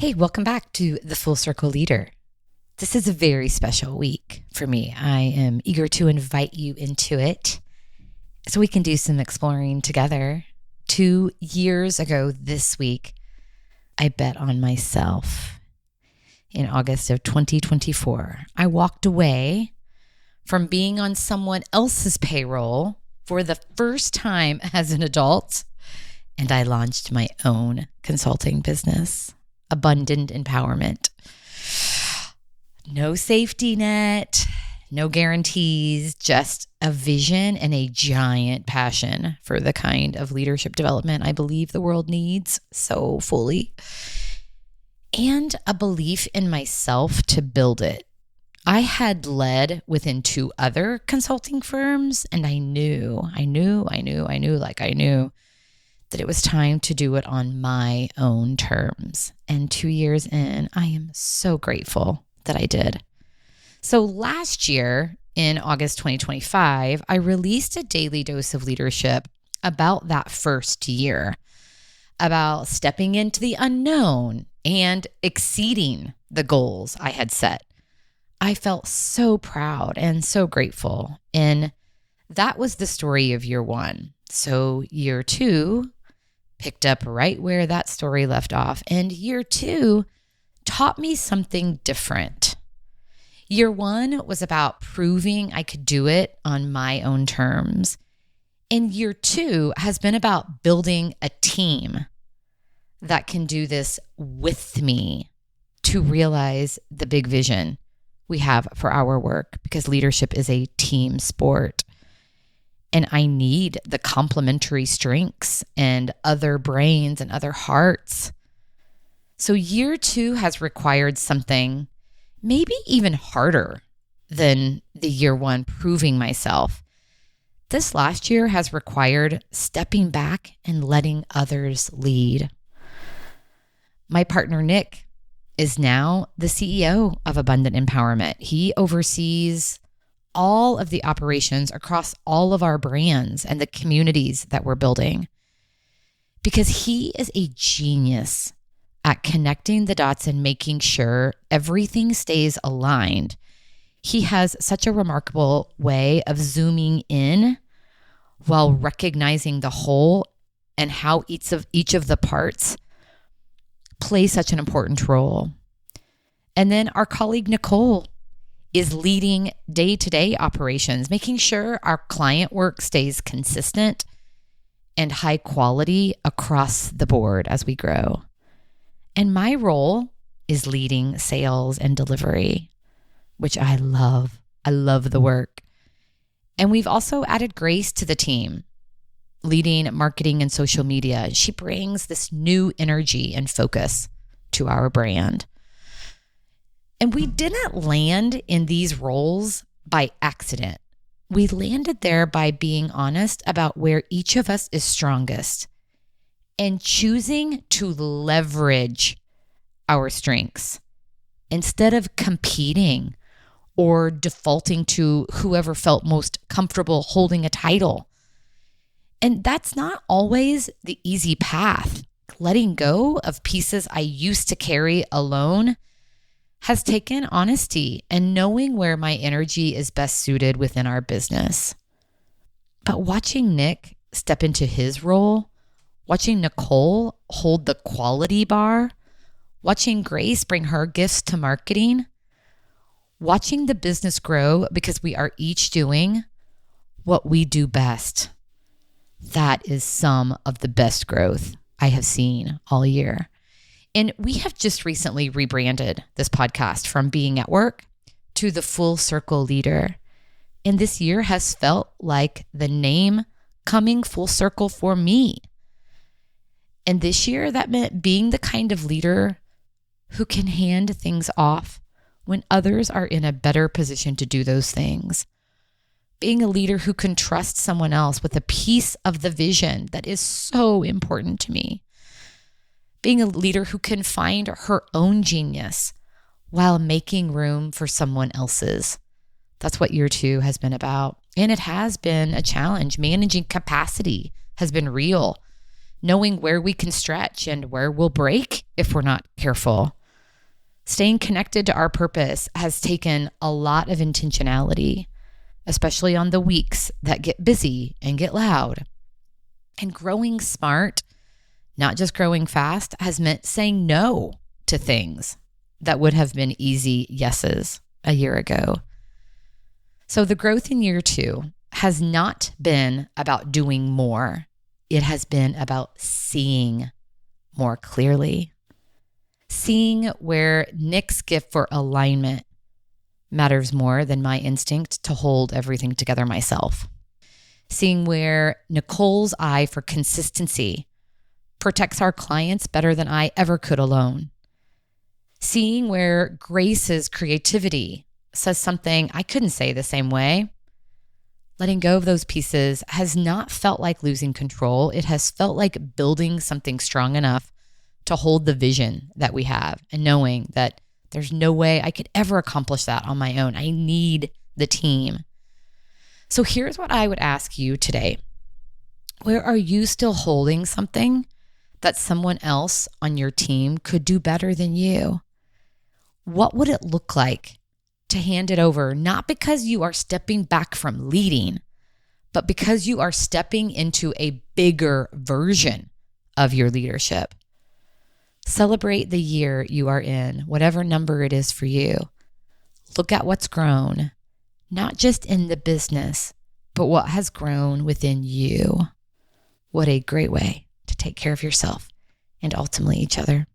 Hey, welcome back to the Full Circle Leader. This is a very special week for me. I am eager to invite you into it so we can do some exploring together. 2 years ago this week, I bet on myself. In August of 2024, I walked away from being on someone else's payroll for the first time as an adult, and I launched my own consulting business. Abundant empowerment. No safety net, no guarantees, just a vision and a giant passion for the kind of leadership development I believe the world needs so fully, and a belief in myself to build it. I had led within 2 other consulting firms, and I knew that it was time to do it on my own terms. And 2 years in, I am so grateful that I did. So last year, in August 2025, I released a daily dose of leadership about that first year, about stepping into the unknown and exceeding the goals I had set. I felt so proud and so grateful. And that was the story of year 1. So year 2 picked up right where that story left off. And year 2 taught me something different. Year 1 was about proving I could do it on my own terms. And year 2 has been about building a team that can do this with me to realize the big vision we have for our work, because leadership is a team sport. And I need the complementary strengths and other brains and other hearts. So year 2 has required something maybe even harder than the year 1 proving myself. This last year has required stepping back and letting others lead. My partner, Nick, is now the CEO of Abundant Empowerment. He oversees all of the operations across all of our brands and the communities that we're building, because he is a genius at connecting the dots and making sure everything stays aligned. He has such a remarkable way of zooming in while recognizing the whole and how each of the parts play such an important role. And then our colleague Nicole is leading day-to-day operations, making sure our client work stays consistent and high quality across the board as we grow. And my role is leading sales and delivery, which I love. I love the work. And we've also added Grace to the team, leading marketing and social media. She brings this new energy and focus to our brand. And we didn't land in these roles by accident. We landed there by being honest about where each of us is strongest and choosing to leverage our strengths instead of competing or defaulting to whoever felt most comfortable holding a title. And that's not always the easy path. Letting go of pieces I used to carry alone has taken honesty and knowing where my energy is best suited within our business. But watching Nick step into his role, watching Nicole hold the quality bar, watching Grace bring her gifts to marketing, watching the business grow because we are each doing what we do best. That is some of the best growth I have seen all year. And we have just recently rebranded this podcast from Being at Work to the Full Circle Leader. And this year has felt like the name coming full circle for me. And this year, that meant being the kind of leader who can hand things off when others are in a better position to do those things. Being a leader who can trust someone else with a piece of the vision that is so important to me. Being a leader who can find her own genius while making room for someone else's. That's what year 2 has been about. And it has been a challenge. Managing capacity has been real. knowing where we can stretch and where we'll break if we're not careful. Staying connected to our purpose has taken a lot of intentionality, especially on the weeks that get busy and get loud. And growing smart, not just growing fast, has meant saying no to things that would have been easy yeses a year ago. So the growth in year 2 has not been about doing more. It has been about seeing more clearly. Seeing where Nick's gift for alignment matters more than my instinct to hold everything together myself. Seeing where Nicole's eye for consistency protects our clients better than I ever could alone. Seeing where Grace's creativity says something I couldn't say the same way. Letting go of those pieces has not felt like losing control. It has felt like building something strong enough to hold the vision that we have, and knowing that there's no way I could ever accomplish that on my own. I need the team. So here's what I would ask you today. Where are you still holding something that someone else on your team could do better than you? What would it look like to hand it over, not because you are stepping back from leading, but because you are stepping into a bigger version of your leadership? Celebrate the year you are in, whatever number it is for you. Look at what's grown, not just in the business, but what has grown within you. What a great way to take care of yourself and ultimately each other.